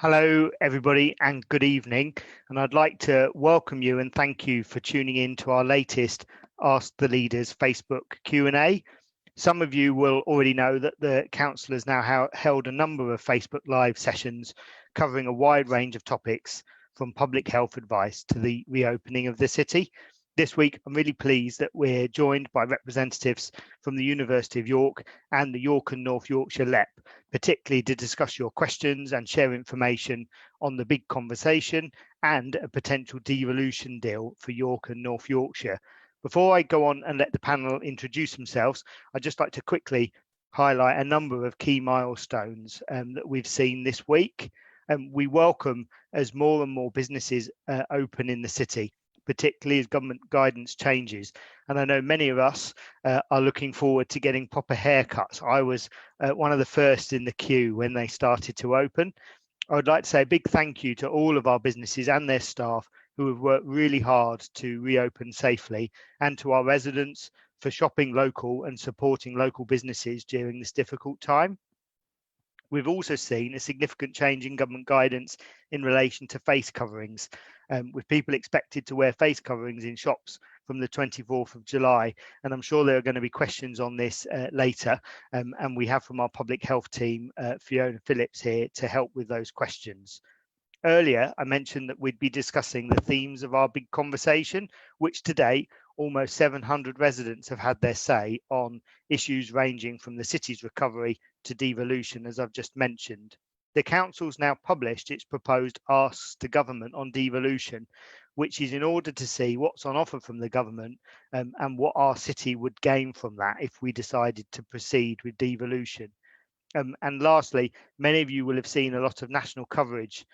Hello, everybody, and good evening. And I'd like to welcome you and thank you for tuning in to our latest Ask the Leaders Facebook Q&A. Some of you will already know that the Council has now held a number of Facebook Live sessions covering a wide range of topics, from public health advice to the reopening of the city. This week, I'm really pleased that we're joined by representatives from the University of York and the York and North Yorkshire LEP, particularly to discuss your questions and share information on the big conversation and a potential devolution deal for York and North Yorkshire. Before I go on and let the panel introduce themselves, I'd just like to quickly highlight a number of key milestones that we've seen this week. We welcome as more and more businesses open in the city, particularly as government guidance changes. And I know many of us are looking forward to getting proper haircuts. I was one of the first in the queue when they started to open. I would like to say a big thank you to all of our businesses and their staff who have worked really hard to reopen safely, and to our residents for shopping local and supporting local businesses during this difficult time. We've also seen a significant change in government guidance in relation to face coverings, with people expected to wear face coverings in shops from the 24th of July. And I'm sure there are going to be questions on this later. And we have from our public health team, Fiona Phillips here to help with those questions. Earlier, I mentioned that we'd be discussing the themes of our big conversation, which to date, almost 700 residents have had their say on issues ranging from the city's recovery to devolution, as I've just mentioned. The Council's now published its proposed asks to government on devolution, which is in order to see what's on offer from the government and what our city would gain from that if we decided to proceed with devolution. And lastly, many of you will have seen a lot of national coverage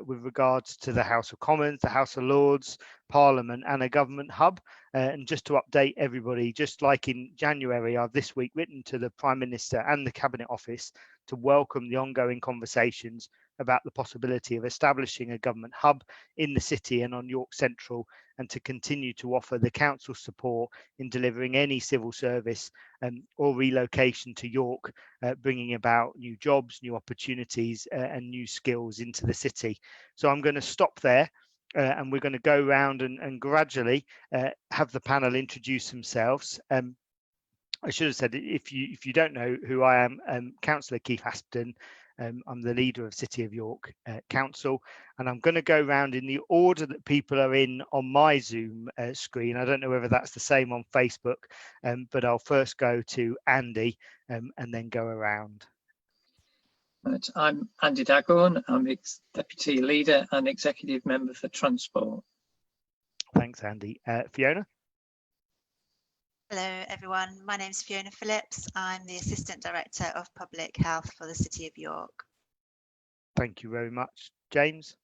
with regards to the House of Commons, the House of Lords, Parliament and a government hub. And just to update everybody, just like in January, I've this week written to the Prime Minister and the Cabinet Office to welcome the ongoing conversations about the possibility of establishing a government hub in the city and on York Central, and to continue to offer the council support in delivering any civil service or relocation to York, bringing about new jobs, new opportunities and new skills into the city. So I'm going to stop there and we're going to go around and gradually have the panel introduce themselves. I should have said, if you don't know who I am, Councillor Keith Aspden. I'm the leader of City of York Council, and I'm going to go around in the order that people are in on my Zoom screen. I don't know whether that's the same on Facebook, but I'll first go to Andy and then go around. Right. I'm Andy Daghorn. I'm Deputy Leader and Executive Member for Transport. Thanks, Andy. Fiona? Hello everyone, my name is Fiona Phillips. I'm the Assistant Director of Public Health for the City of York. Thank you very much. James?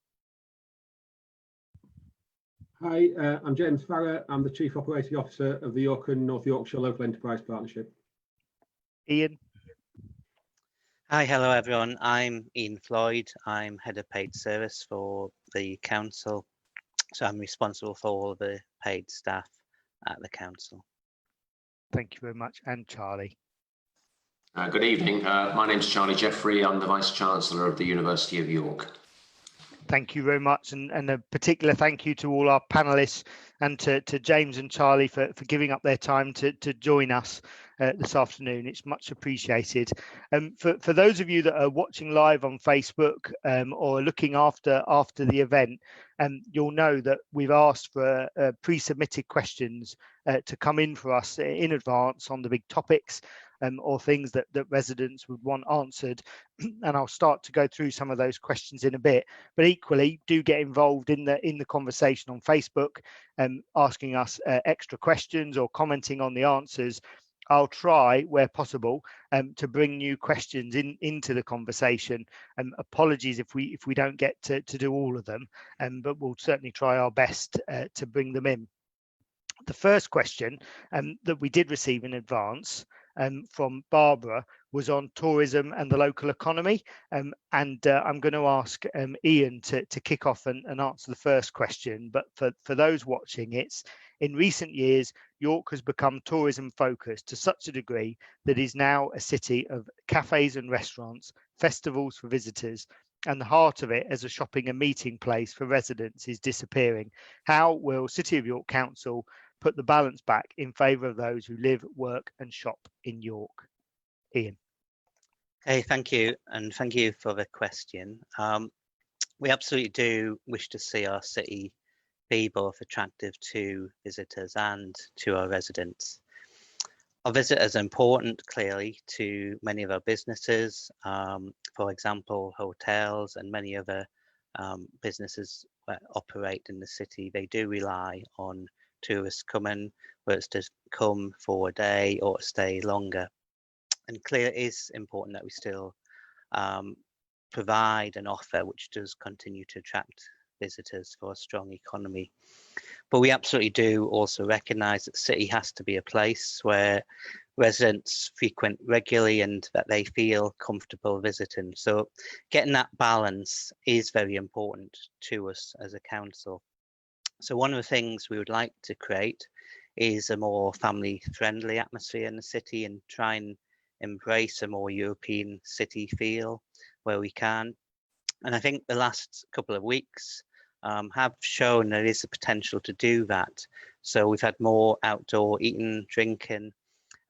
Hi, I'm James Farrar. I'm the Chief Operating Officer of the York and North Yorkshire Local Enterprise Partnership. Ian? Hi, hello everyone. I'm Ian Floyd. I'm Head of Paid Service for the Council. So I'm responsible for all the paid staff at the Council. Thank you very much. And Charlie? Good evening. My name's Charlie Jeffery. I'm the Vice Chancellor of the University of York. Thank you very much, and a particular thank you to all our panelists and to James and Charlie for giving up their time to join us this afternoon. It's much appreciated. For those of you that are watching live on Facebook or looking after the event, you'll know that we've asked for pre-submitted questions to come in for us in advance on the big topics or things that residents would want answered. And I'll start to go through some of those questions in a bit, but equally do get involved in the conversation on Facebook, asking us extra questions or commenting on the answers. I'll try where possible to bring new questions into the conversation. Apologies if we don't get to do all of them, but we'll certainly try our best to bring them in. The first question that we did receive in advance from Barbara was on tourism and the local economy, and I'm going to ask Ian to kick off and answer the first question. But for those watching, it's in recent years York has become tourism focused to such a degree that is now a city of cafes and restaurants, festivals for visitors, and the heart of it as a shopping and meeting place for residents is disappearing. How will City of York Council put the balance back in favour of those who live, work and shop in York? Ian. Okay, thank you, and thank you for the question. We absolutely do wish to see our city be both attractive to visitors and to our residents. Our visitors are important, clearly, to many of our businesses. For example, hotels and many other businesses that operate in the city, they do rely on tourists coming, whether it's to come for a day or to stay longer. And clearly it is important that we still provide an offer which does continue to attract visitors for a strong economy. But we absolutely do also recognise that the city has to be a place where residents frequent regularly and that they feel comfortable visiting. So getting that balance is very important to us as a council. So one of the things we would like to create is a more family-friendly atmosphere in the city and try and embrace a more European city feel where we can. And I think the last couple of weeks have shown there is a potential to do that. So we've had more outdoor eating, drinking,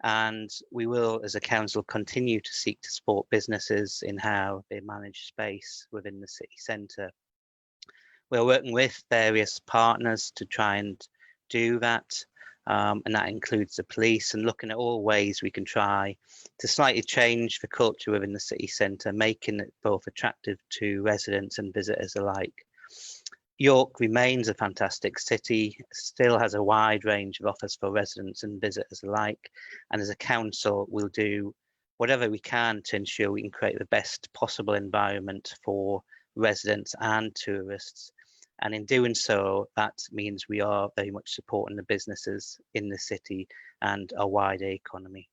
and we will, as a council, continue to seek to support businesses in how they manage space within the city centre. We're working with various partners to try and do that, and that includes the police, and looking at all ways we can try to slightly change the culture within the city centre, making it both attractive to residents and visitors alike. York remains a fantastic city, still has a wide range of offers for residents and visitors alike, and as a council we'll do whatever we can to ensure we can create the best possible environment for residents and tourists. And in doing so, that means we are very much supporting the businesses in the city and our wider economy.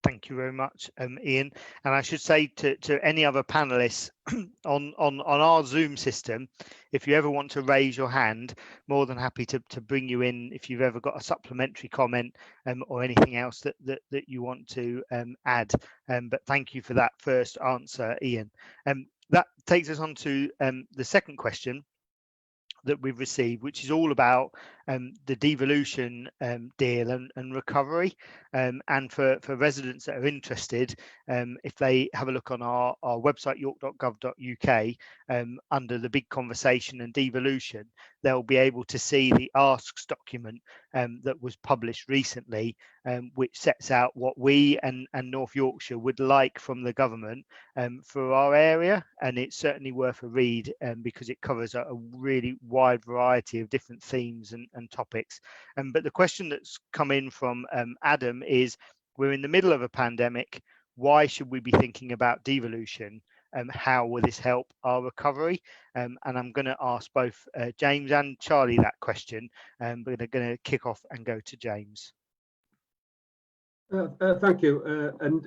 Thank you very much, Ian. And I should say to any other panelists on our Zoom system, if you ever want to raise your hand, more than happy to bring you in if you've ever got a supplementary comment or anything else that you want to add. But thank you for that first answer, Ian. That takes us on to the second question that we've received, which is all about the devolution deal and recovery. And for residents that are interested, if they have a look on our website, york.gov.uk, under the big conversation and devolution, they'll be able to see the asks document that was published recently, which sets out what we and North Yorkshire would like from the government for our area. And it's certainly worth a read because it covers a really wide variety of different themes and topics. But the question that's come in from Adam is, we're in the middle of a pandemic. Why should we be thinking about devolution? How will this help our recovery? And I'm going to ask both James and Charlie that question. But they're going to kick off and go to James. Thank you. And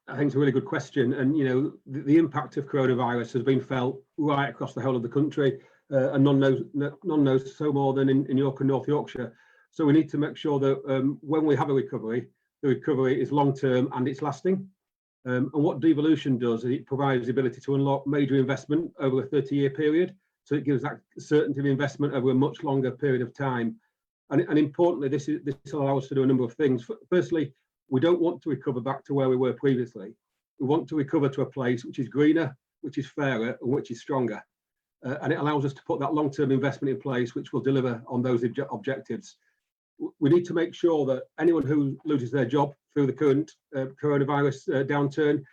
I think it's a really good question. And, you know, the impact of coronavirus has been felt right across the whole of the country. And none knows so more than in York and North Yorkshire. So we need to make sure that when we have a recovery, the recovery is long-term and it's lasting. And what devolution does is it provides the ability to unlock major investment over a 30-year period. So it gives that certainty of investment over a much longer period of time. And importantly, this allows us to do a number of things. Firstly, we don't want to recover back to where we were previously. We want to recover to a place which is greener, which is fairer, and which is stronger. And it allows us to put that long-term investment in place, which will deliver on those objectives. We need to make sure that anyone who loses their job through the current coronavirus downturn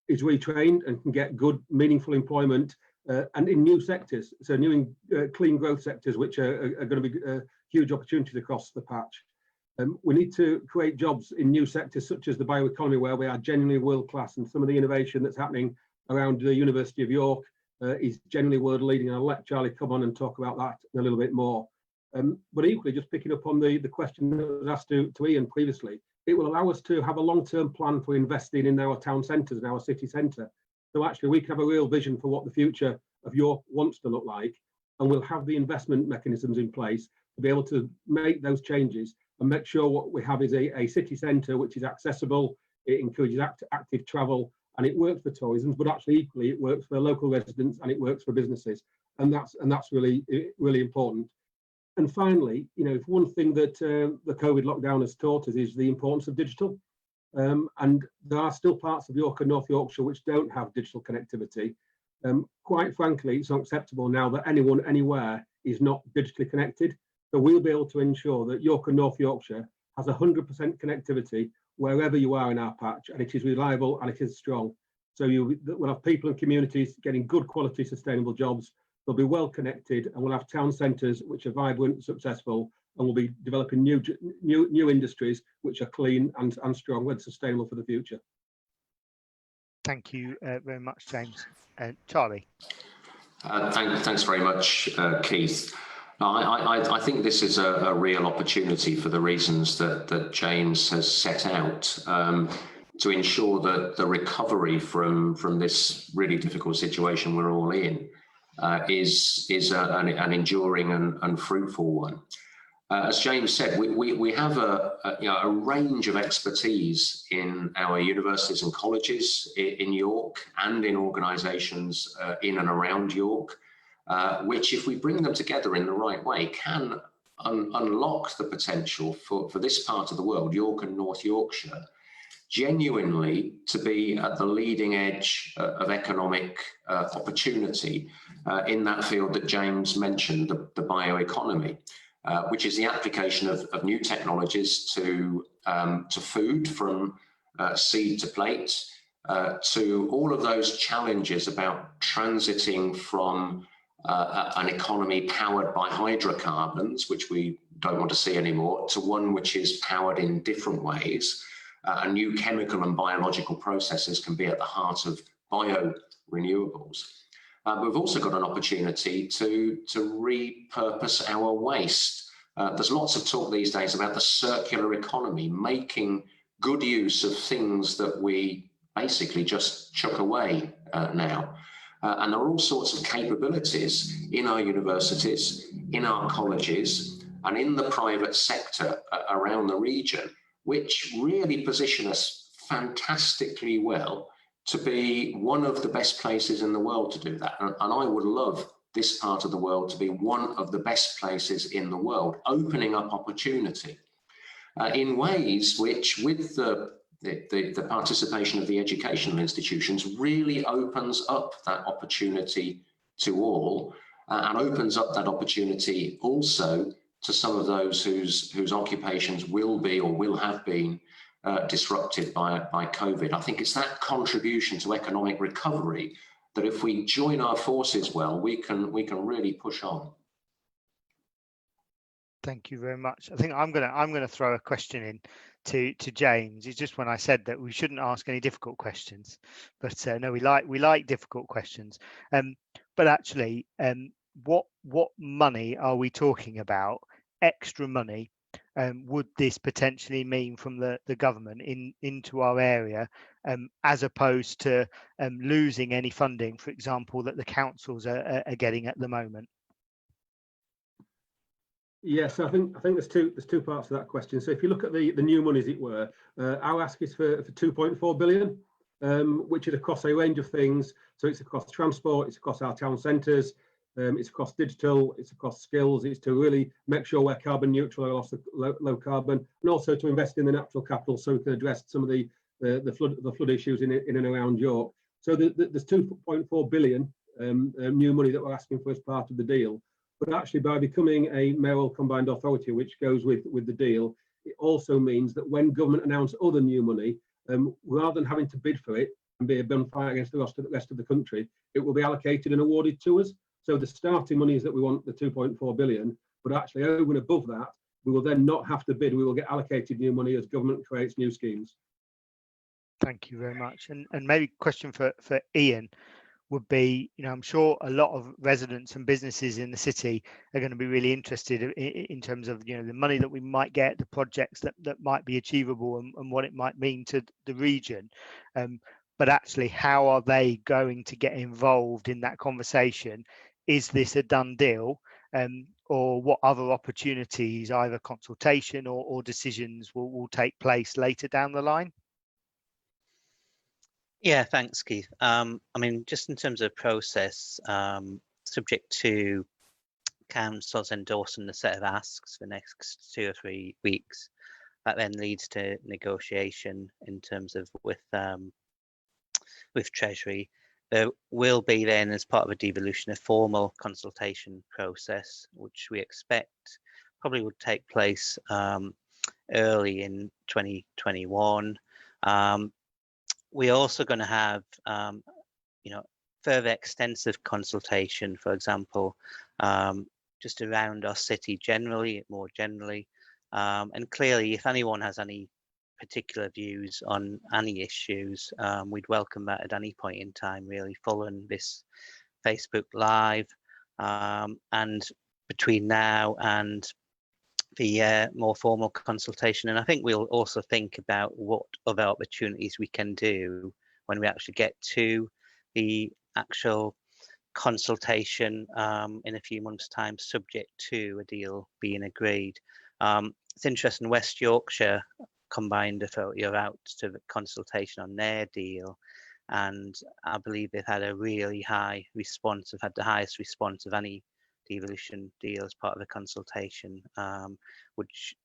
is retrained and can get good, meaningful employment and in new sectors. So new clean growth sectors, which are going to be huge opportunities across the patch. We need to create jobs in new sectors such as the bioeconomy, where we are genuinely world-class, and some of the innovation that's happening around the University of York is genuinely world leading. And I'll let Charlie come on and talk about that a little bit more. But equally, just picking up on the question that was asked to Ian previously, it will allow us to have a long-term plan for investing in our town centres and our city centre. So actually we can have a real vision for what the future of York wants to look like, and we'll have the investment mechanisms in place to be able to make those changes and make sure what we have is a city centre which is accessible. It encourages active travel, and it works for tourism, but actually equally it works for local residents and it works for businesses, and that's really important. And finally, you know, if one thing that the COVID lockdown has taught us is the importance of digital. And there are still parts of York and North Yorkshire which don't have digital connectivity. Quite frankly, it's unacceptable now that anyone anywhere is not digitally connected. So we'll be able to ensure that York and North Yorkshire has 100% connectivity wherever you are in our patch, and it is reliable and it is strong. So we'll have people and communities getting good quality sustainable jobs. They'll be well connected, and we'll have town centres which are vibrant and successful, and we'll be developing new industries which are clean and strong and sustainable for the future. Thank you very much, James. Charlie. Thanks very much, Keith. I think this is a real opportunity for the reasons that James has set out, to ensure that the recovery from this really difficult situation we're all in is an enduring and fruitful one. As James said, we have a range of expertise in our universities and colleges in York and in organisations in and around York, which, if we bring them together in the right way, can unlock the potential for this part of the world, York and North Yorkshire, genuinely to be at the leading edge of economic opportunity in that field that James mentioned, the bioeconomy. Which is the application of new technologies to food, from seed to plate, to all of those challenges about transiting from an economy powered by hydrocarbons, which we don't want to see anymore, to one which is powered in different ways. And new chemical and biological processes can be at the heart of bio-renewables. We've also got an opportunity to repurpose our waste. There's lots of talk these days about the circular economy, making good use of things that we basically just chuck away now. And there are all sorts of capabilities in our universities, in our colleges, and in the private sector around the region, which really position us fantastically well to be one of the best places in the world to do that. And I would love this part of the world to be one of the best places in the world, opening up opportunity in ways which, with the participation of the educational institutions, really opens up that opportunity to all, and opens up that opportunity also to some of those whose occupations will be or will have been disrupted by COVID. I think it's that contribution to economic recovery that, if we join our forces well, we can really push on. Thank you very much. I think I'm gonna throw a question in to James. It's just when I said that we shouldn't ask any difficult questions, but no, we like difficult questions. But actually, what money are we talking about? Extra money. Would this potentially mean from the government into our area, as opposed to losing any funding, for example, that the councils are getting at the moment? Yes, I think there's two parts to that question. So if you look at the new money, as it were, our ask is for 2.4 billion, which is across a range of things. So it's across transport, it's across our town centres, it's across digital, it's across skills. It's to really make sure we're carbon neutral or also low carbon, and also to invest in the natural capital so we can address some of the flood issues in and around York. So there's 2.4 billion new money that we're asking for as part of the deal. But actually, by becoming a mayoral combined authority, which goes with the deal, it also means that when government announce other new money, rather than having to bid for it and be a bonfire against the rest of the country, it will be allocated and awarded to us. So the starting money is that we want the 2.4 billion, but actually over and above that, we will then not have to bid. We will get allocated new money as government creates new schemes. Thank you very much. And maybe a question for Ian would be, I'm sure a lot of residents and businesses in the city are going to be really interested in terms of, the money that we might get, the projects that might be achievable, and what it might mean to the region. But actually, how are they going to get involved in that conversation? Is this a done deal? Or what other opportunities, either consultation or decisions, will take place later down the line? Yeah, thanks, Keith. I mean, just in terms of process, subject to council's endorsing the set of asks for the next 2 or 3 weeks, that then leads to negotiation in terms of with Treasury. There will be then, as part of a devolution, a formal consultation process, which we expect probably would take place early in 2021. We're also going to have, further extensive consultation, for example, just around our city more generally. And clearly, if anyone has any particular views on any issues, we'd welcome that at any point in time, really, following this Facebook Live. And between now and the more formal consultation, and I think we'll also think about what other opportunities we can do when we actually get to the actual consultation in a few months' time, subject to a deal being agreed. It's interesting, West Yorkshire Combined Authority are out to the consultation on their deal, and I believe they've had a really high response. They've had the highest response of any devolution deal as part of the consultation, which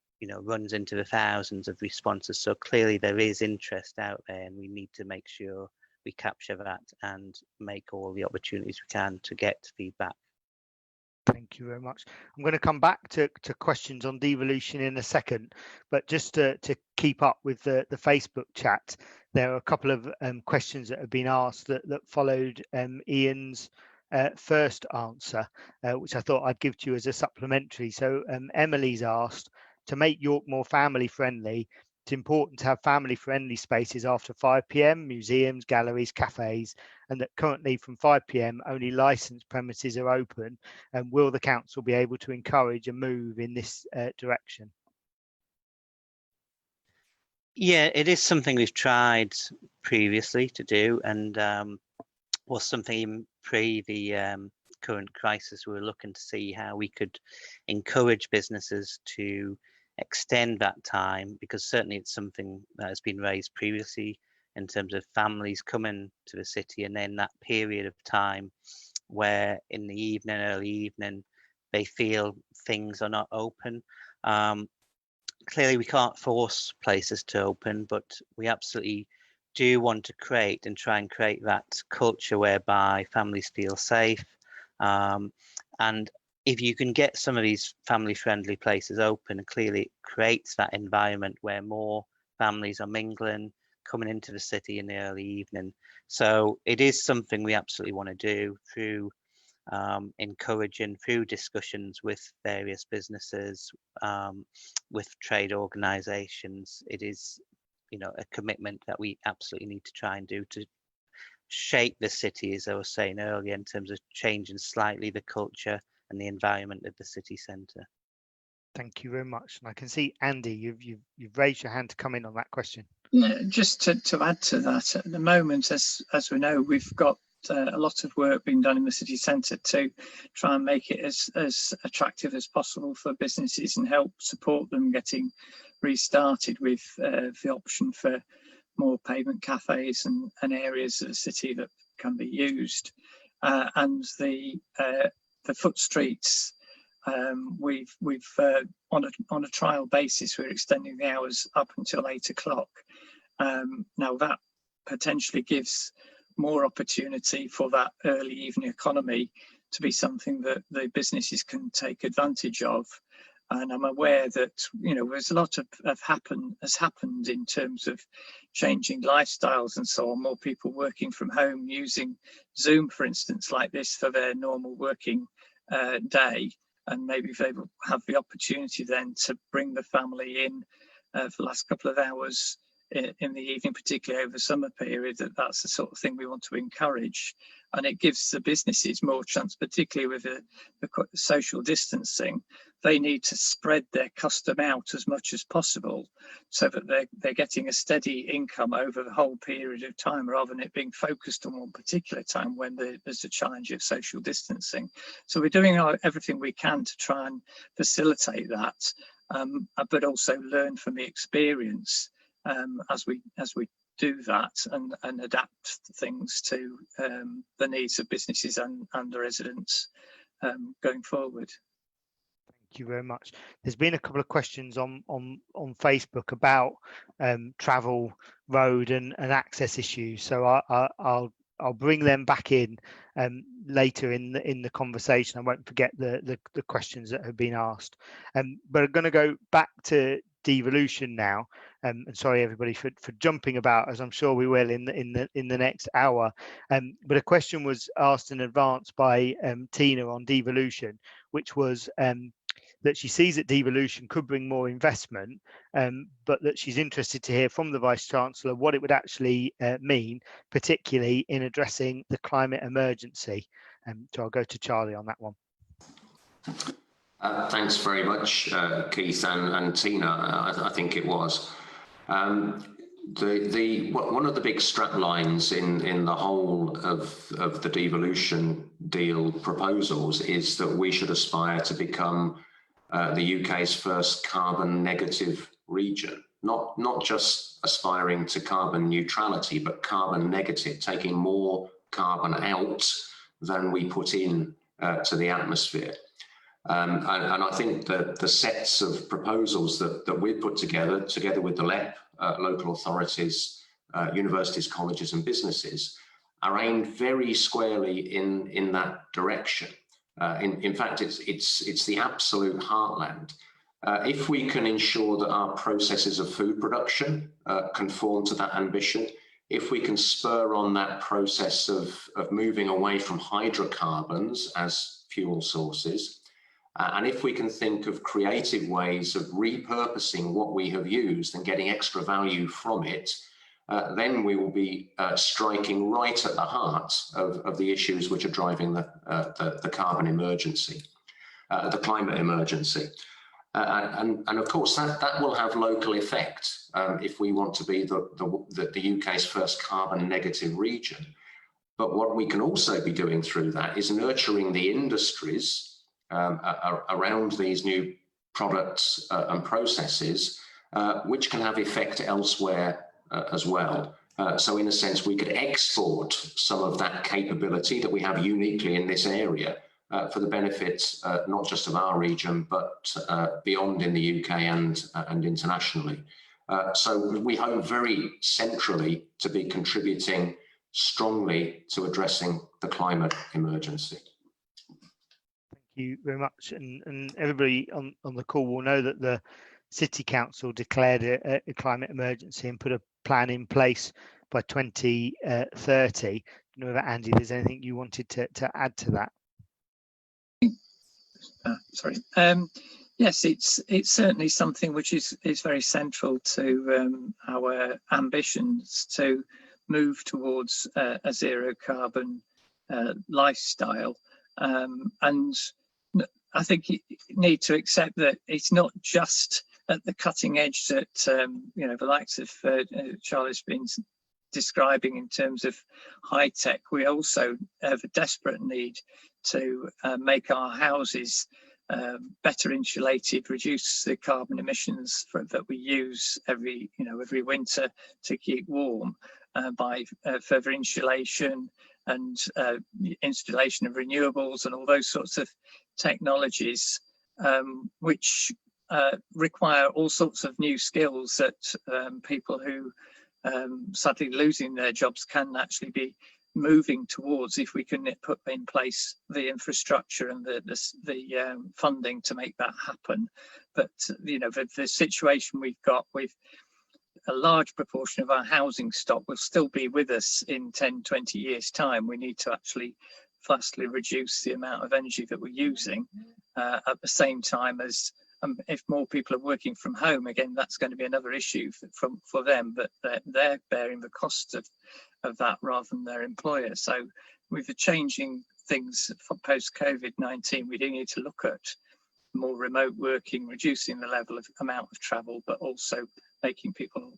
runs into the thousands of responses. So clearly there is interest out there, and we need to make sure we capture that and make all the opportunities we can to get feedback. Thank you very much. I'm going to come back to questions on devolution in a second, but just to keep up with the Facebook chat, there are a couple of questions that have been asked that followed Ian's first answer, which I thought I'd give to you as a supplementary. So Emily's asked, to make York more family friendly, it's important to have family friendly spaces after 5 p.m, museums, galleries, cafes, and that currently from 5 p.m. only licensed premises are open. And will the council be able to encourage a move in this direction? Yeah, it is something we've tried previously to do, and was something pre the current crisis. We were looking to see how we could encourage businesses to extend that time, because certainly it's something that has been raised previously in terms of families coming to the city, and then that period of time where in the evening, early evening, they feel things are not open. Clearly we can't force places to open, but we absolutely do want to create and try and create that culture whereby families feel safe. And if you can get some of these family-friendly places open, clearly it creates that environment where more families are mingling, coming into the city in the early evening. So it is something we absolutely want to do through encouraging, through discussions with various businesses, with trade organisations. It is, a commitment that we absolutely need to try and do to shape the city, as I was saying earlier, in terms of changing slightly the culture and the environment of the city centre. Thank you very much. And I can see, Andy, you've raised your hand to come in on that question. Yeah, just to add to that, at the moment, as we know, we've got a lot of work being done in the city centre to try and make it as attractive as possible for businesses and help support them getting restarted with the option for more pavement cafes and areas of the city that can be used, and the foot streets. We've on a trial basis, we're extending the hours up until 8 o'clock. Now that potentially gives more opportunity for that early evening economy to be something that the businesses can take advantage of. And I'm aware that there's a lot has happened in terms of changing lifestyles and so on. More people working from home, using Zoom, for instance, like this for their normal working day. And maybe if they have the opportunity then to bring the family in for the last couple of hours in the evening, particularly over the summer period, that's the sort of thing we want to encourage. And it gives the businesses more chance, particularly with the social distancing. They need to spread their custom out as much as possible so that they're getting a steady income over the whole period of time, rather than it being focused on one particular time when there's a challenge of social distancing. So we're doing everything we can to try and facilitate that, but also learn from the experience as we do that and adapt things to the needs of businesses and the residents going forward. Thank you very much. There's been a couple of questions on Facebook about travel, road and access issues. So I'll bring them back in later in the conversation. I won't forget the questions that have been asked. But I'm going to go back to devolution now. And sorry everybody for jumping about, as I'm sure we will in the next hour. But a question was asked in advance by Tina on devolution, which was that she sees that devolution could bring more investment, but that she's interested to hear from the Vice-Chancellor what it would actually mean, particularly in addressing the climate emergency. So I'll go to Charlie on that one. Thanks very much, Keith and Tina, I think it was. One of the big strap lines in the whole of the devolution deal proposals is that we should aspire to become the UK's first carbon negative region, not just aspiring to carbon neutrality, but carbon negative, taking more carbon out than we put in to the atmosphere. And I think that the sets of proposals that we've put together with the LEP, local authorities, universities, colleges and businesses, are aimed very squarely in that direction. In fact, it's the absolute heartland. If we can ensure that our processes of food production conform to that ambition, if we can spur on that process of moving away from hydrocarbons as fuel sources, and if we can think of creative ways of repurposing what we have used and getting extra value from it, then we will be striking right at the heart of the issues which are driving the carbon emergency, the climate emergency. And of course, that will have local effect if we want to be the UK's first carbon negative region. But what we can also be doing through that is nurturing the industries around these new products and processes, which can have effect elsewhere as well. So in a sense, we could export some of that capability that we have uniquely in this area for the benefit not just of our region, but beyond in the UK and internationally. So we hope very centrally to be contributing strongly to addressing the climate emergency. Thank you very much. And everybody on the call will know that the City Council declared a climate emergency and put a plan in place by 2030. I don't know if Andy, there's anything you wanted to add to that? Sorry. Yes, it's certainly something which is very central to our ambitions to move towards a zero carbon lifestyle. And I think you need to accept that it's not just at the cutting edge that the likes of Charlie's been describing in terms of high tech. We also have a desperate need to make our houses better insulated, reduce the carbon emissions that we use every winter to keep warm by further insulation and installation of renewables and all those sorts of technologies, which require all sorts of new skills that people who sadly losing their jobs can actually be moving towards if we can put in place the infrastructure and the funding to make that happen. But the situation we've got with a large proportion of our housing stock will still be with us in 10-20 years time. We need to actually vastly reduce the amount of energy that we're using at the same time as if more people are working from home, again, that's going to be another issue for them, but they're bearing the cost of that rather than their employer. So with the changing things for post-COVID-19, we do need to look at more remote working, reducing the level of amount of travel, but also making people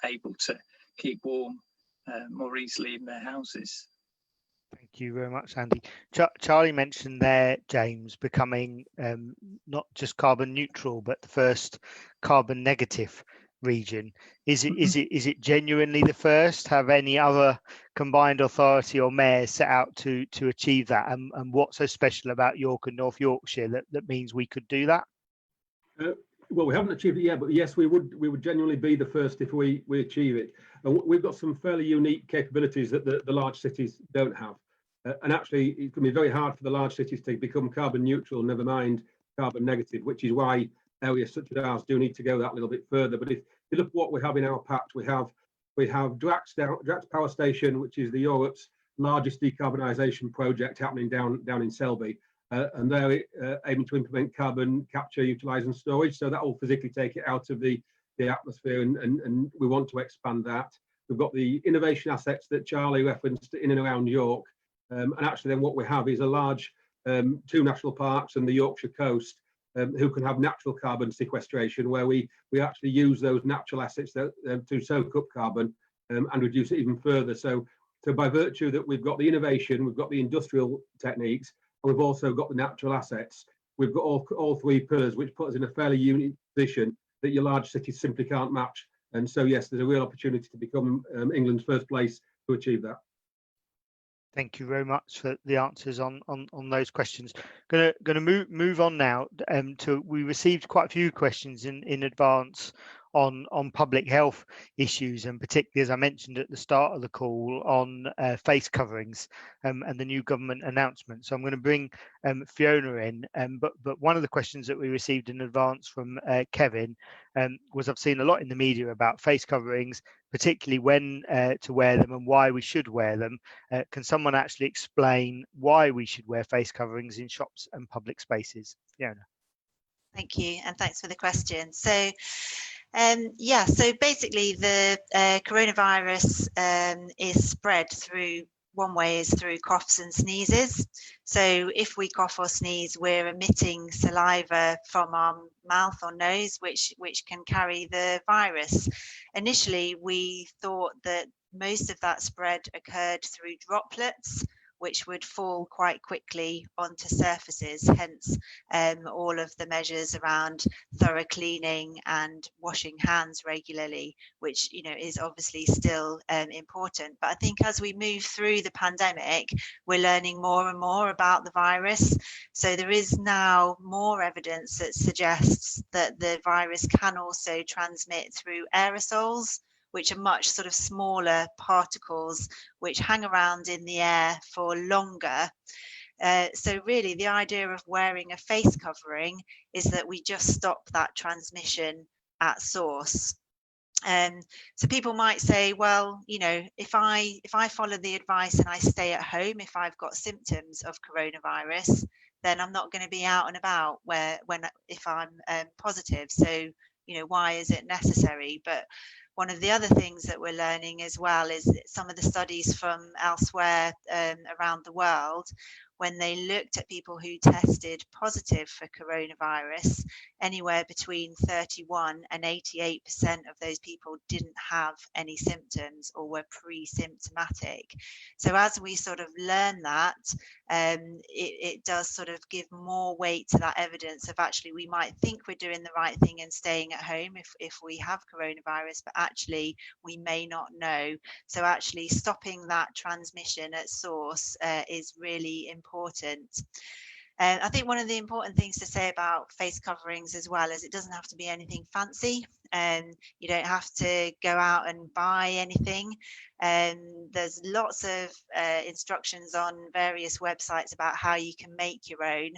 able to keep warm more easily in their houses. Thank you very much, Andy. Charlie mentioned there, James, becoming not just carbon neutral, but the first carbon negative region. Is it genuinely the first? Have any other combined authority or mayors set out to achieve that? And what's so special about York and North Yorkshire that means we could do that? Well, we haven't achieved it yet, but yes, we would genuinely be the first if we achieve it. And we've got some fairly unique capabilities that the large cities don't have. And actually, it's going to be very hard for the large cities to become carbon neutral, never mind carbon negative, which is why areas such as ours do need to go that little bit further. But if you look at what we have in our pact, we have Drax Power Station, which is Europe's largest decarbonisation project happening down in Selby. And they're aiming to implement carbon capture, utilise and storage. So that will physically take it out of the atmosphere, and we want to expand that. We've got the innovation assets that Charlie referenced in and around York. And actually then what we have is a large 2 national parks and the Yorkshire coast who can have natural carbon sequestration, where we actually use those natural assets to soak up carbon and reduce it even further. So by virtue that we've got the innovation, we've got the industrial techniques, we've also got the natural assets. We've got all 3 pillars, which put us in a fairly unique position that your large cities simply can't match. And so, yes, there's a real opportunity to become England's first place to achieve that. Thank you very much for the answers on those questions. Going to move on now to, we received quite a few questions in advance on public health issues, and particularly, as I mentioned at the start of the call, on face coverings and the new government announcement. So I'm going to bring Fiona in, but one of the questions that we received in advance from Kevin was, I've seen a lot in the media about face coverings, particularly when to wear them and why we should wear them. Can someone actually explain why we should wear face coverings in shops and public spaces? Fiona. Thank you, and thanks for the question. So so basically the coronavirus is spread through, one way is through coughs and sneezes. So if we cough or sneeze, we're emitting saliva from our mouth or nose, which can carry the virus. Initially, we thought that most of that spread occurred through droplets, which would fall quite quickly onto surfaces, hence all of the measures around thorough cleaning and washing hands regularly, which is obviously still important. But I think as we move through the pandemic, we're learning more and more about the virus. So there is now more evidence that suggests that the virus can also transmit through aerosols, which are much sort of smaller particles which hang around in the air for longer. So really the idea of wearing a face covering is that we just stop that transmission at source. So people might say, well, if I follow the advice and I stay at home, if I've got symptoms of coronavirus, then I'm not going to be out and about if I'm positive. So, why is it necessary? But one of the other things that we're learning as well is some of the studies from elsewhere around the world, when they looked at people who tested positive for coronavirus, anywhere between 31 and 88% of those people didn't have any symptoms or were pre-symptomatic. So as we sort of learn that, it does sort of give more weight to that evidence of actually we might think we're doing the right thing and staying at home if we have coronavirus, but actually we may not know. So actually stopping that transmission at source is really important. I think one of the important things to say about face coverings as well is it doesn't have to be anything fancy, and you don't have to go out and buy anything. There's lots of instructions on various websites about how you can make your own.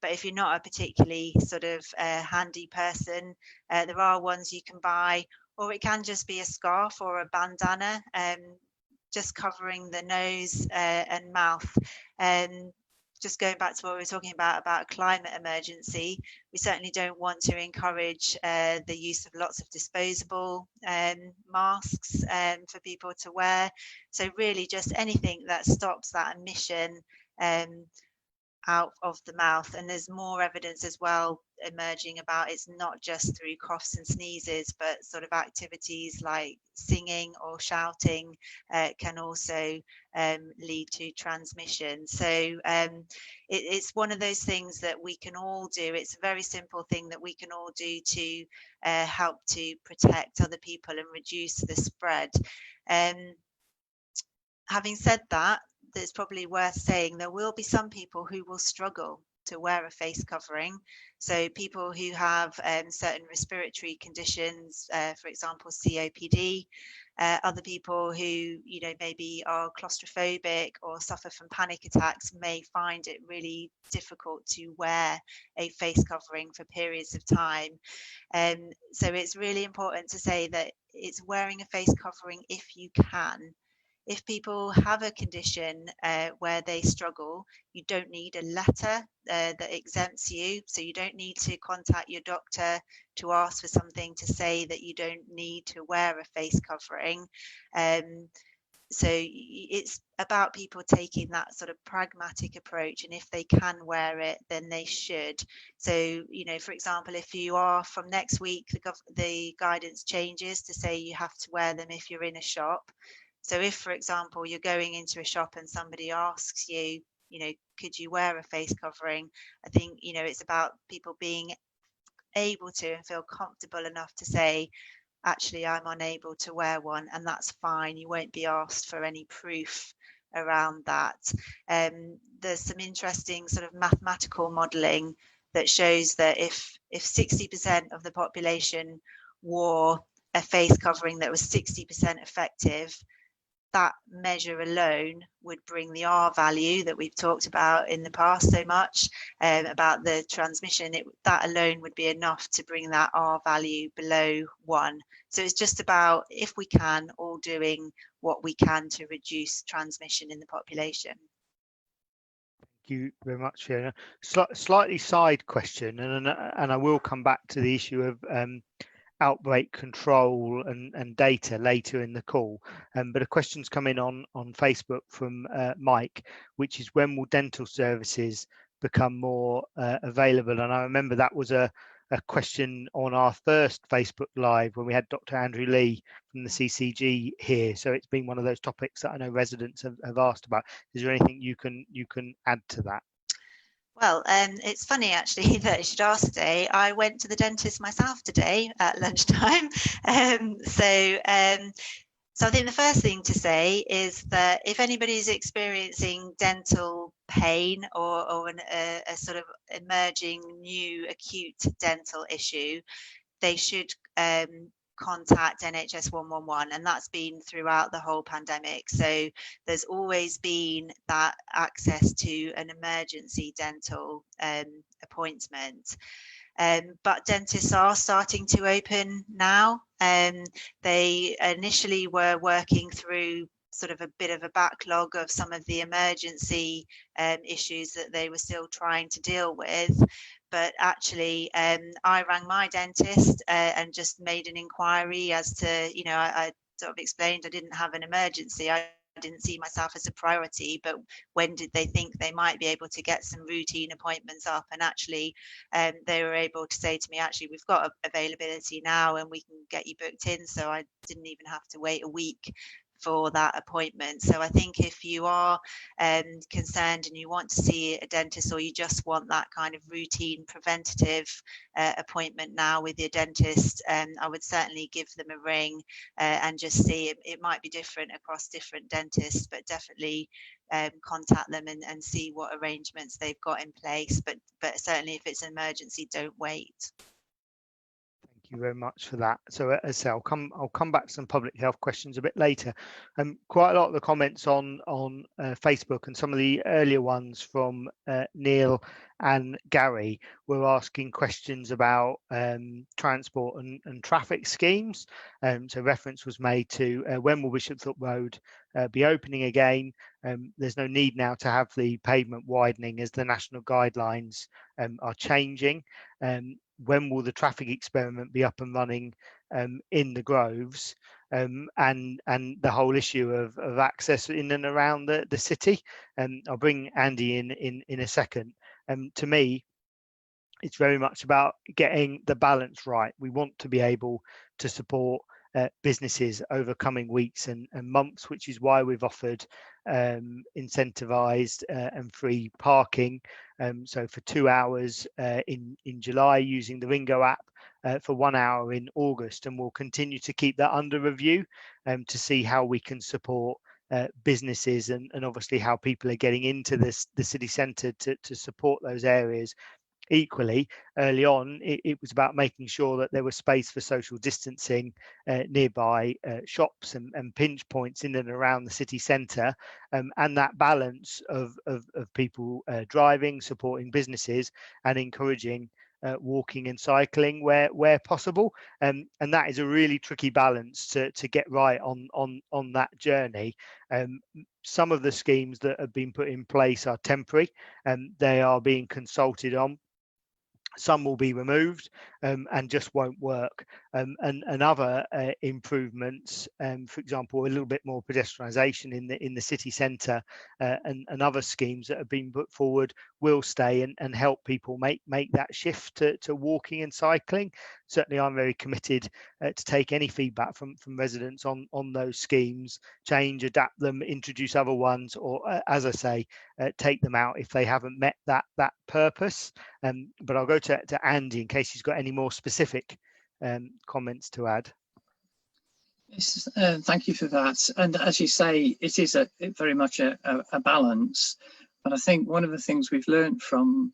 But if you're not a particularly sort of handy person, there are ones you can buy, or it can just be a scarf or a bandana, just covering the nose and mouth. Just going back to what we were talking about a climate emergency, we certainly don't want to encourage the use of lots of disposable masks for people to wear. So really just anything that stops that emission out of the mouth, and there's more evidence as well emerging about it's not just through coughs and sneezes, but sort of activities like singing or shouting can also lead to transmission. So it's one of those things that we can all do. It's a very simple thing that we can all do to help to protect other people and reduce the spread. Having said that, it's probably worth saying there will be some people who will struggle to wear a face covering. So people who have certain respiratory conditions, for example, COPD, other people who, you know, maybe are claustrophobic or suffer from panic attacks may find it really difficult to wear a face covering for periods of time. So it's really important to say that it's wearing a face covering if you can. If people have a condition where they struggle, you don't need a letter that exempts you. So you don't need to contact your doctor to ask for something to say that you don't need to wear a face covering. So it's about people taking that sort of pragmatic approach, and if they can wear it, then they should. So, you know, for example, if you are from next week, the guidance changes to say you have to wear them if you're in a shop. So if, for example, you're going into a shop and somebody asks you, you know, could you wear a face covering? I think, you know, it's about people being able to and feel comfortable enough to say, actually, I'm unable to wear one, and that's fine. You won't be asked for any proof around that. There's some interesting sort of mathematical modelling that shows that if 60% of the population wore a face covering that was 60% effective, that measure alone would bring the R value that we've talked about in the past so much about the transmission. That alone would be enough to bring that R value below 1. So it's just about, if we can, all doing what we can to reduce transmission in the population. Thank you very much, Fiona. Slightly side question, and I will come back to the issue of outbreak control and data later in the call, but a question's come in on Facebook from Mike, which is, when will dental services become more available? And I remember that was a question on our first Facebook Live when we had Dr. Andrew Lee from the CCG here. So it's been one of those topics that I know residents have asked about. Is there anything you can add to that? Well, it's funny actually that you should ask today. I went to the dentist myself today at lunchtime. So I think the first thing to say is that if anybody's experiencing dental pain or a sort of emerging new acute dental issue, they should contact NHS 111, and that's been throughout the whole pandemic. So there's always been that access to an emergency dental appointment. But dentists are starting to open now. They initially were working through sort of a bit of a backlog of some of the emergency issues that they were still trying to deal with. But actually, I rang my dentist and just made an inquiry as to, you know, I sort of explained I didn't have an emergency. I didn't see myself as a priority, but when did they think they might be able to get some routine appointments up? And actually, they were able to say to me, actually, we've got availability now and we can get you booked in. So I didn't even have to wait a week for that appointment. So I think if you are concerned and you want to see a dentist, or you just want that kind of routine preventative appointment now with your dentist, I would certainly give them a ring and just see. It might be different across different dentists, but definitely contact them and see what arrangements they've got in place. But certainly if it's an emergency, don't wait. Thank you very much for that. So as I say, I'll come back to some public health questions a bit later. Quite a lot of the comments on Facebook and some of the earlier ones from Neil and Gary were asking questions about transport and traffic schemes. So reference was made to when will Bishopthorpe Road be opening again? There's no need now to have the pavement widening as the national guidelines are changing. When will the traffic experiment be up and running in the Groves? and the whole issue of access in and around the city. I'll bring Andy in a second. To me, it's very much about getting the balance right. We want to be able to support businesses over coming weeks and months, which is why we've offered incentivized and free parking. So for 2 hours in July using the Ringo app, for 1 hour in August, and we'll continue to keep that under review to see how we can support businesses and obviously how people are getting into the city centre to support those areas. Equally, early on, it was about making sure that there was space for social distancing nearby shops and pinch points in and around the city centre, and that balance of people driving, supporting businesses, and encouraging walking and cycling where possible. And that is a really tricky balance to get right on that journey. Some of the schemes that have been put in place are temporary, and they are being consulted on. Some will be removed and just won't work. And other improvements, for example, a little bit more pedestrianisation in the city centre and other schemes that have been put forward will stay and help people make that shift to walking and cycling. Certainly, I'm very committed to take any feedback from residents on those schemes, change, adapt them, introduce other ones, or as I say, take them out if they haven't met that purpose. But I'll go to Andy in case he's got any more specific comments to add. Yes, thank you for that. And as you say, it is very much a balance. But I think one of the things we've learned from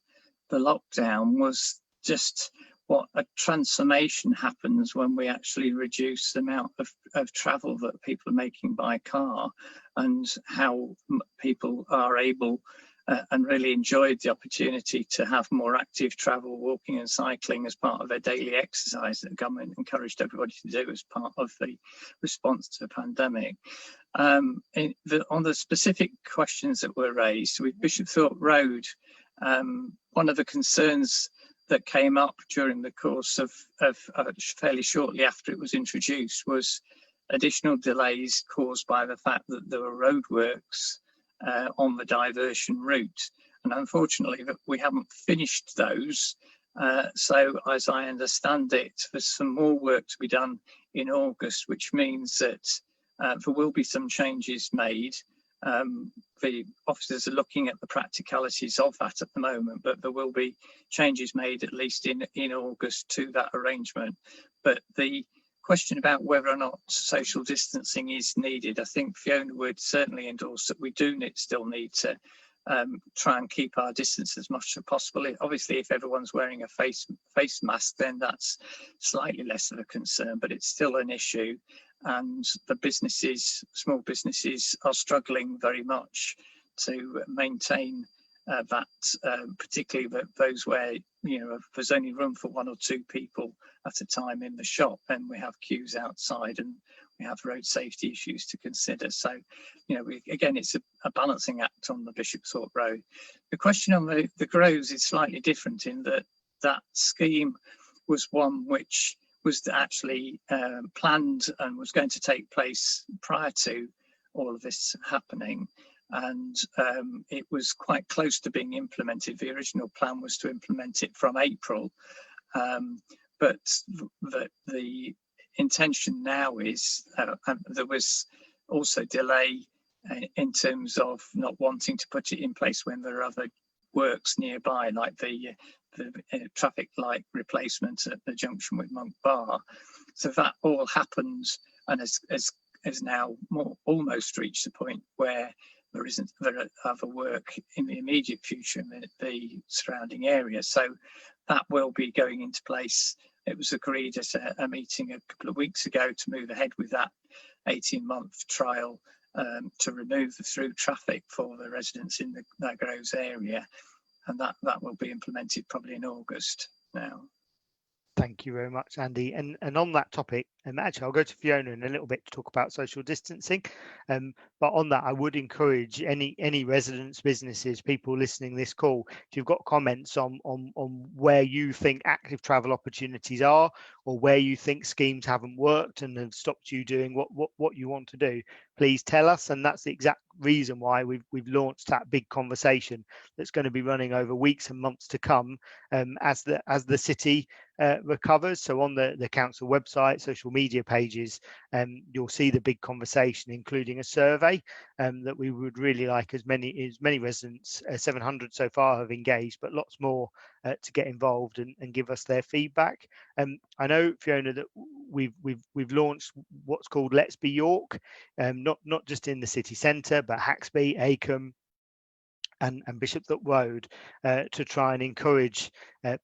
the lockdown was just what a transformation happens when we actually reduce the amount of travel that people are making by car, and how people are able and really enjoyed the opportunity to have more active travel, walking and cycling as part of their daily exercise that the government encouraged everybody to do as part of the response to the pandemic. On the specific questions that were raised with Bishopthorpe Road, one of the concerns that came up during the course of fairly shortly after it was introduced was additional delays caused by the fact that there were roadworks on the diversion route, and unfortunately that we haven't finished those. So as I understand it, there's some more work to be done in August, which means that there will be some changes made. The officers are looking at the practicalities of that at the moment, but there will be changes made at least in August to that arrangement. But the question about whether or not social distancing is needed, I think Fiona would certainly endorse that we do still need to try and keep our distance as much as possible. Obviously, if everyone's wearing a face mask, then that's slightly less of a concern, but it's still an issue. And the businesses, small businesses, are struggling very much to maintain that, particularly those where there's only room for 1 or 2 people at a time in the shop, and we have queues outside, and we have road safety issues to consider. So, again, it's a balancing act on the Bishopthorpe Road. The question on the Groves is slightly different in that scheme was one which was actually planned and was going to take place prior to all of this happening. And it was quite close to being implemented. The original plan was to implement it from April, but the intention now is there was also delay in terms of not wanting to put it in place when there are other works nearby, like the traffic light replacement at the junction with Monk Bar. So that all happened and has now almost reached the point where there isn't other work in the immediate future in the surrounding area. So that will be going into place. It was agreed at a meeting a couple of weeks ago to move ahead with that 18-month trial to remove the through traffic for the residents in the Groves area. And that will be implemented probably in August now. Thank you very much, Andy. And on that topic, actually, I'll go to Fiona in a little bit to talk about social distancing. But on that, I would encourage any residents, businesses, people listening this call, if you've got comments on where you think active travel opportunities are, or where you think schemes haven't worked and have stopped you doing what you want to do, please tell us. And that's the exact reason why we've launched that big conversation that's going to be running over weeks and months to come, as the city recovers. So on the council website, social media pages, you'll see the big conversation, including a survey that we would really like as many residents, 700 so far have engaged, but lots more to get involved and give us their feedback. I know, Fiona, that we've launched what's called Let's Be York, not just in the city centre, but Haxby, Acomb, and Bishopthorpe Road, to try and encourage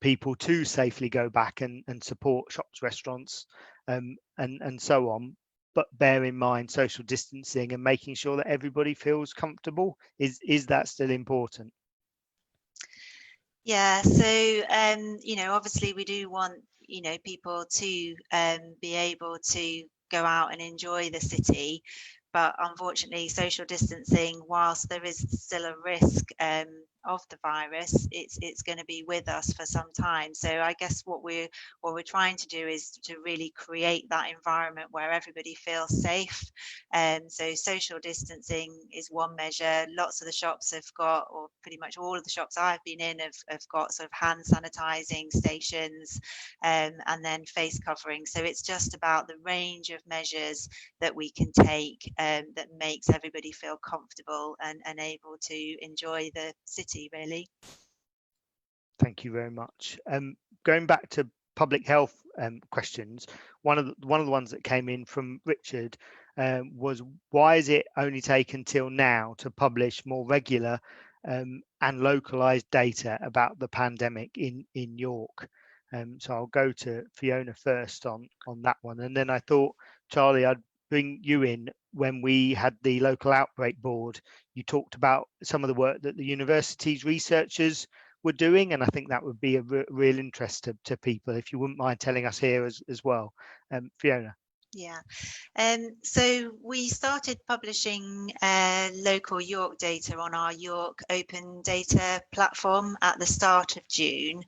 people to safely go back and support shops, restaurants, and so on. But bear in mind social distancing and making sure that everybody feels comfortable. Is that still important? Yeah, so obviously we do want people to be able to go out and enjoy the city, but unfortunately social distancing, whilst there is still a risk of the virus, it's going to be with us for some time. So I guess what we're trying to do is to really create that environment where everybody feels safe. So social distancing is one measure. Lots of the shops have got, or pretty much all of the shops I've been in have got sort of hand sanitizing stations, and then face covering. So it's just about the range of measures that we can take that makes everybody feel comfortable and able to enjoy the city, really. Thank you very much. Going back to public health questions, one of the ones that came in from Richard was, why is it only taken till now to publish more regular and localized data about the pandemic in York? So I'll go to Fiona first on that one, and then I thought, Charlie, I'd bring you in. When we had the local outbreak board, you talked about some of the work that the university's researchers were doing, and I think that would be a real interest to people, if you wouldn't mind telling us here as well. Fiona. Yeah, so we started publishing local York data on our York Open Data platform at the start of June.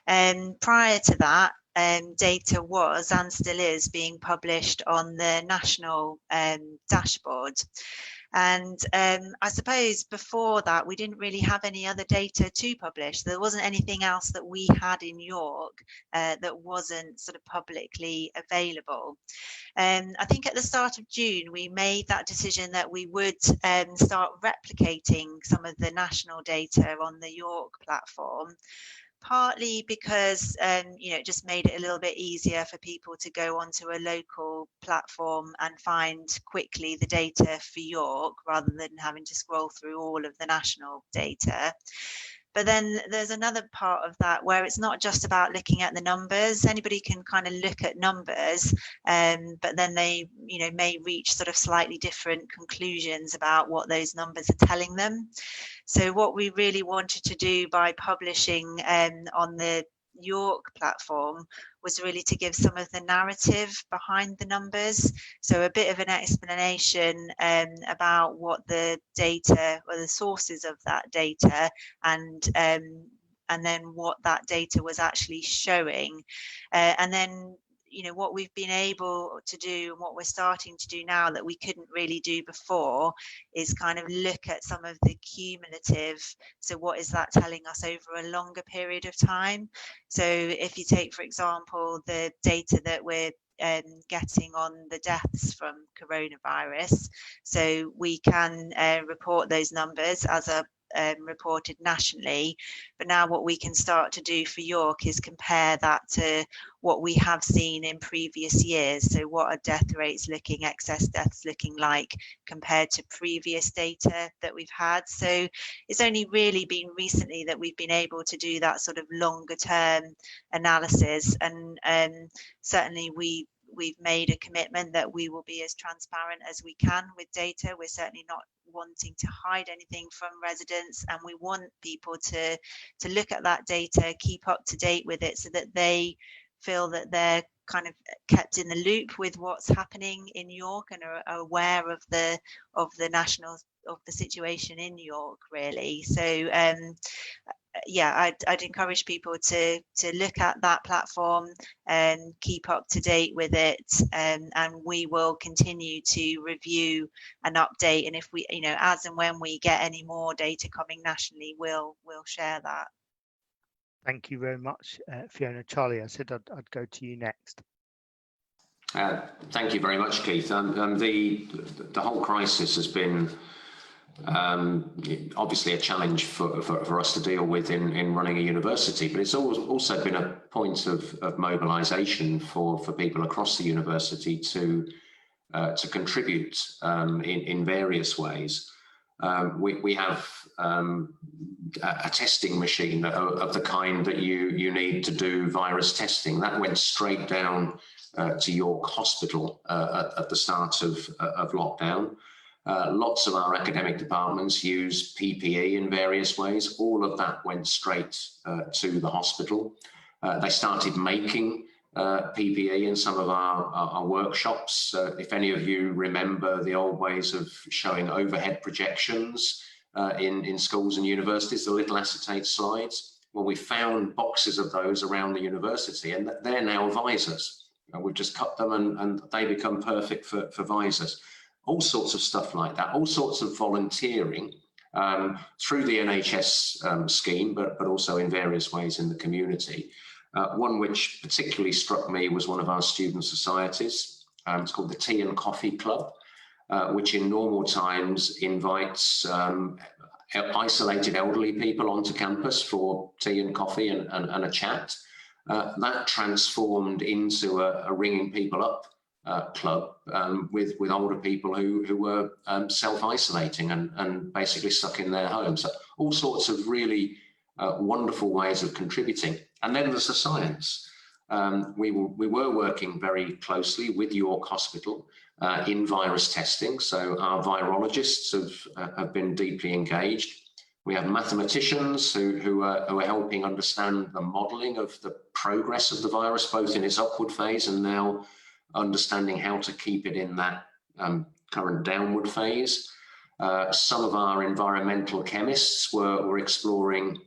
Prior to that, data was and still is being published on the national dashboard. And I suppose before that, we didn't really have any other data to publish. There wasn't anything else that we had in York that wasn't sort of publicly available. I think at the start of June, we made that decision that we would start replicating some of the national data on the York platform, partly because it just made it a little bit easier for people to go onto a local platform and find quickly the data for York, rather than having to scroll through all of the national data. But then there's another part of that where it's not just about looking at the numbers. Anybody can kind of look at numbers, but then they may reach sort of slightly different conclusions about what those numbers are telling them. So what we really wanted to do by publishing on the York platform was really to give some of the narrative behind the numbers. So a bit of an explanation about what the data, or the sources of that data, and then what that data was actually showing. And then what we've been able to do, and what we're starting to do now that we couldn't really do before, is kind of look at some of the cumulative. So what is that telling us over a longer period of time? So if you take, for example, the data that we're getting on the deaths from coronavirus, so we can report those numbers as a reported nationally, but now what we can start to do for York is compare that to what we have seen in previous years. So what are death rates looking, excess deaths looking like compared to previous data that we've had? So it's only really been recently that we've been able to do that sort of longer term analysis, and certainly we've made a commitment that we will be as transparent as we can with data. We're certainly not wanting to hide anything from residents, and we want people to look at that data, keep up to date with it, so that they feel that they're kind of kept in the loop with what's happening in York and are aware of the situation in York, really. So yeah, I'd encourage people to look at that platform and keep up to date with it, and we will continue to review and update, and if we, as and when we get any more data coming nationally, we'll share that. Thank you very much, Fiona. Charlie, I said I'd go to you next. Thank you very much, Keith. The whole crisis has been obviously a challenge for us to deal with in running a university, but it's also been a point of mobilisation for people across the university to contribute in various ways. We have a testing machine of the kind that you need to do virus testing. That went straight down to York Hospital at the start of lockdown. Lots of our academic departments use PPE in various ways. All of that went straight to the hospital. They started making PPE in some of our workshops. If any of you remember the old ways of showing overhead projections in schools and universities, the little acetate slides, well, we found boxes of those around the university, and they're now visors. We've just cut them and they become perfect for visors. All sorts of stuff like that, all sorts of volunteering through the NHS scheme, but also in various ways in the community. One which particularly struck me was one of our student societies. It's called the Tea and Coffee Club, which in normal times invites isolated elderly people onto campus for tea and coffee and a chat. That transformed into a ringing people up club with older people who were self-isolating and basically stuck in their homes. So all sorts of really wonderful ways of contributing. And then there's the science. We were working very closely with York Hospital in virus testing. So our virologists have been deeply engaged. We have mathematicians who are helping understand the modelling of the progress of the virus, both in its upward phase and now understanding how to keep it in that current downward phase. Some of our environmental chemists were exploring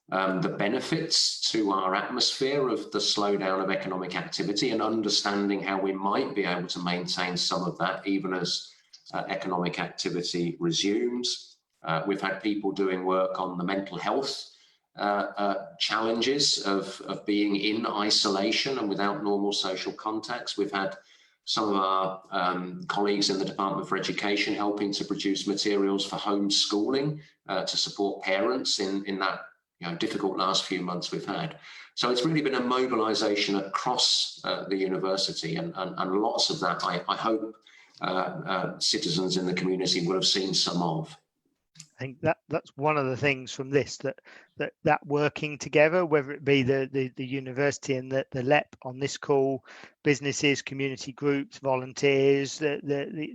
the benefits to our atmosphere of the slowdown of economic activity and understanding how we might be able to maintain some of that even as economic activity resumes. We've had people doing work on the mental health challenges of being in isolation and without normal social contacts. We've had some of our colleagues in the Department for Education helping to produce materials for homeschooling to support parents in that difficult last few months we've had. So it's really been a mobilisation across the university, and lots of that I hope citizens in the community will have seen some of. I think that's one of the things from this, that working together, whether it be the university and the LEP on this call, businesses, community groups, volunteers, the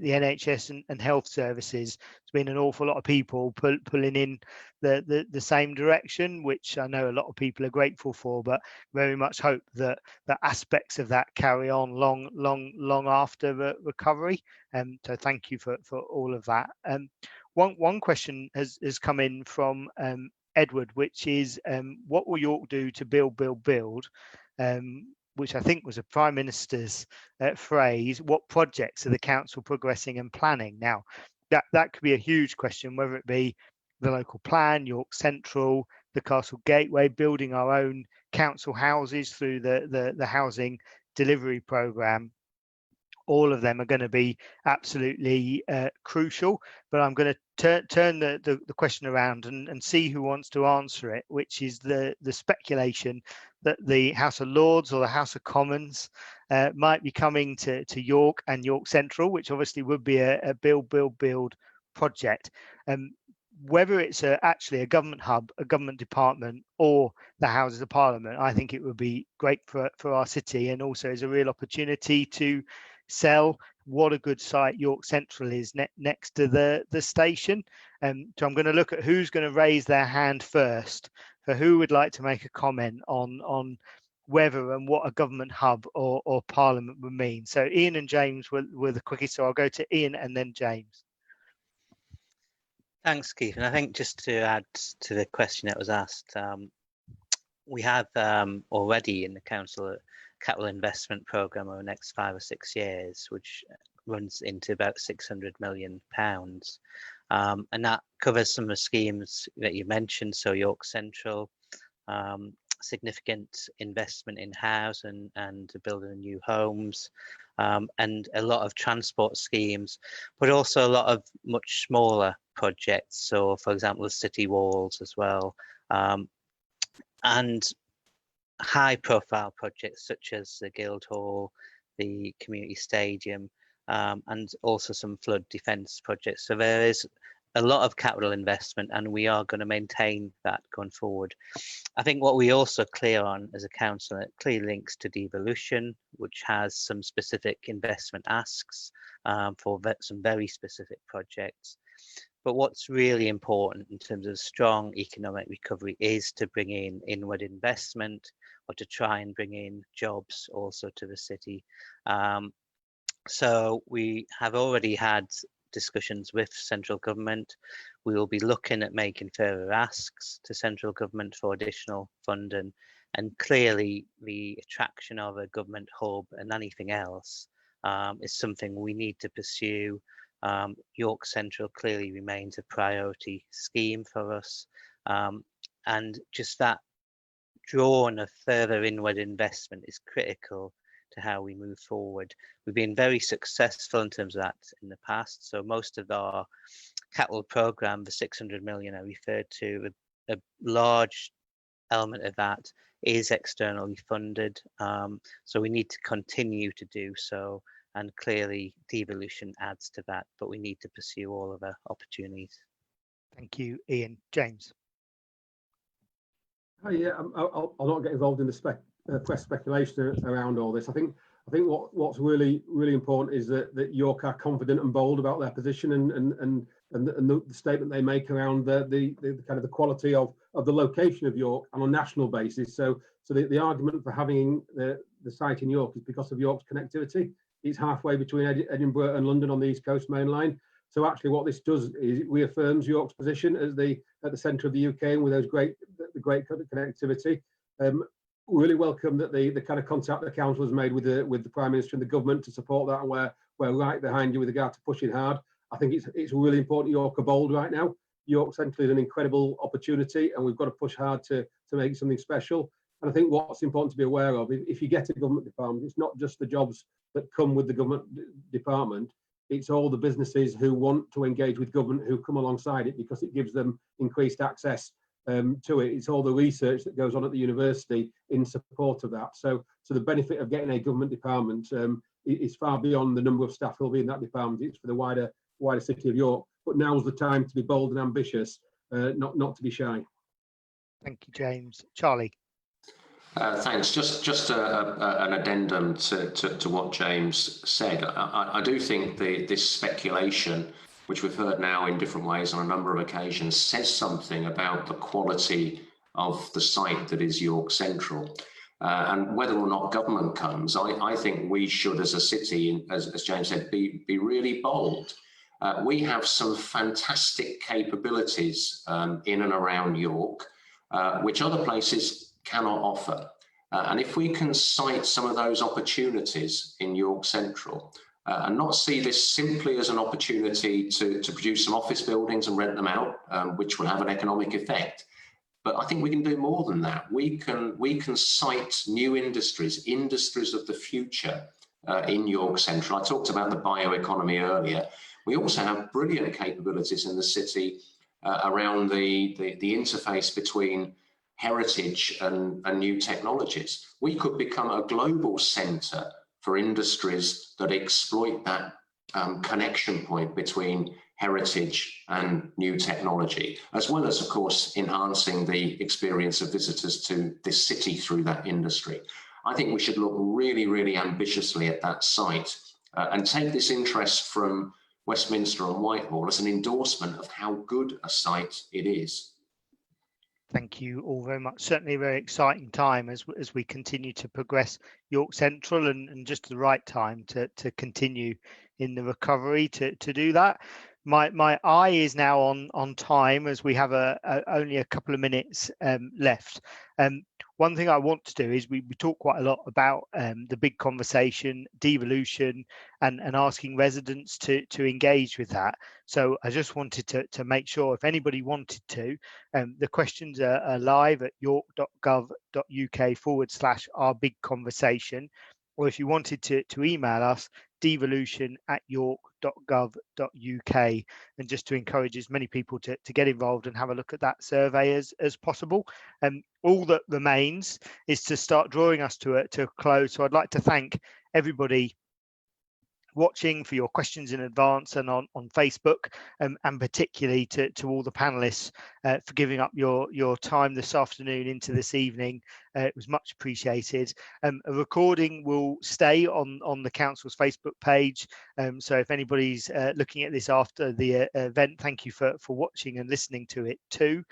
NHS and health services. It's been an awful lot of people pulling in the same direction, which I know a lot of people are grateful for, but very much hope that the aspects of that carry on long after the recovery. So thank you for all of that. One question has come in from Edward, which is what will York do to build, which I think was a Prime Minister's phrase. What projects are the council progressing and planning? Now, that could be a huge question, whether it be the local plan, York Central, the Castle Gateway, building our own council houses through the housing delivery programme. All of them are going to be absolutely crucial, but I'm going to turn the question around and see who wants to answer it, which is the speculation that the House of Lords or the House of Commons might be coming to York and York Central, which obviously would be a build project. Whether it's actually a government hub, a government department, or the Houses of Parliament, I think it would be great for our city, and also is a real opportunity to sell what a good site York Central is next to the station. So I'm going to look at who's going to raise their hand first, for who would like to make a comment on whether and what a government hub or parliament would mean. So Ian and James were the quickest, so I'll go to Ian and then James. Thanks, Keith. And I think just to add to the question that was asked, we have already in the council a capital investment programme over the next 5 or 6 years, which runs into about £600 million. And that covers some of the schemes that you mentioned, so York Central, significant investment in housing and building new homes, and a lot of transport schemes, but also a lot of much smaller projects. So, for example, the city walls as well, and high-profile projects such as the Guildhall, the community stadium, and also some flood defence projects. So there is a lot of capital investment, and we are going to maintain that going forward. I think what we also clear on as a council, it clearly links to devolution, which has some specific investment asks for some very specific projects. But what's really important in terms of strong economic recovery is to bring in inward investment, or to try and bring in jobs also to the city. So we have already had discussions with central government. We will be looking at making further asks to central government for additional funding, and clearly the attraction of a government hub and anything else is something we need to pursue. York Central clearly remains a priority scheme for us, and just that drawn of further inward investment is critical to how we move forward. We've been very successful in terms of that in the past. So most of our capital programme, the 600 million I referred to, a large element of that is externally funded. So we need to continue to do so. And clearly devolution adds to that, but we need to pursue all of our opportunities. Thank you, Ian. James. Yeah, I'll not get involved in the press speculation around all this. I think what's really important is that York are confident and bold about their position and the statement they make around the kind of the quality of the location of York on a national basis. So the argument for having the site in York is because of York's connectivity. It's halfway between Edinburgh and London on the East Coast Main Line. So actually what this does is it reaffirms York's position as at the centre of the UK, and with those great connectivity. Really welcome that the kind of contact the council has made with the Prime Minister and the government to support that, and we're right behind you with regard to pushing hard. I think it's really important York are bold right now. York Central is an incredible opportunity, and we've got to push hard to make it something special. And I think what's important to be aware of, if you get a government department, it's not just the jobs that come with the government department, it's all the businesses who want to engage with government who come alongside it, because it gives them increased access to it. It's all the research that goes on at the university in support of that. So the benefit of getting a government department is far beyond the number of staff who will be in that department. It's for the wider city of York. But now's the time to be bold and ambitious, not to be shy. Thank you, James. Charlie. Thanks. Just an addendum to what James said. I do think this speculation, which we've heard now in different ways on a number of occasions, says something about the quality of the site that is York Central. And whether or not government comes, I think we should, as a city, as James said, be really bold. We have some fantastic capabilities in and around York, which other places cannot offer. And if we can cite some of those opportunities in York Central, and not see this simply as an opportunity to produce some office buildings and rent them out, which will have an economic effect. But I think we can do more than that. We can cite new industries of the future in York Central. I talked about the bioeconomy earlier. We also have brilliant capabilities in the city around the interface between heritage and new technologies. We could become a global centre for industries that exploit that connection point between heritage and new technology, as well as, of course, enhancing the experience of visitors to this city through that industry. I think we should look really, really ambitiously at that site and take this interest from Westminster and Whitehall as an endorsement of how good a site it is. Thank you all very much. Certainly a very exciting time as we continue to progress York Central, and just the right time to continue in the recovery to do that. My eye is now on time, as we have only a couple of minutes left. One thing I want to do is we talk quite a lot about the big conversation, devolution, and asking residents to engage with that. So I just wanted to make sure, if anybody wanted to, the questions are live at york.gov.uk/our big conversation, or if you wanted to email us, devolution@york.gov.uk, and just to encourage as many people to get involved and have a look at that survey as possible. All that remains is to start drawing us to a close. So I'd like to thank everybody watching for your questions in advance and on Facebook, and particularly to all the panelists for giving up your time this afternoon into this evening. It was much appreciated. A recording will stay on the council's Facebook page, so if anybody's looking at this after the event, thank you for watching and listening to it too.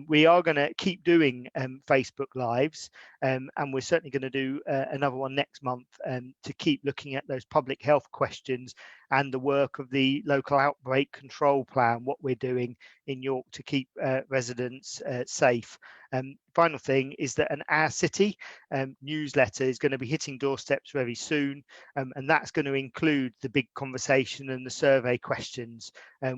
We are going to keep doing Facebook Lives, and we're certainly going to do another one next month to keep looking at those public health questions and the work of the local outbreak control plan, what we're doing in York to keep residents safe. Final thing is that an Our City newsletter is going to be hitting doorsteps very soon, and that's going to include the big conversation and the survey questions,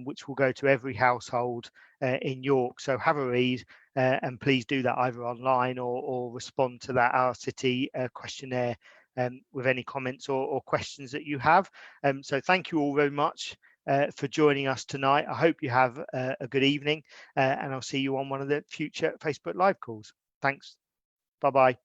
which will go to every household in York. So have a read, and please do that either online or respond to that Our City questionnaire with any comments or questions that you have. So thank you all very much for joining us tonight. I hope you have a good evening, and I'll see you on one of the future Facebook Live calls. Thanks. Bye-bye.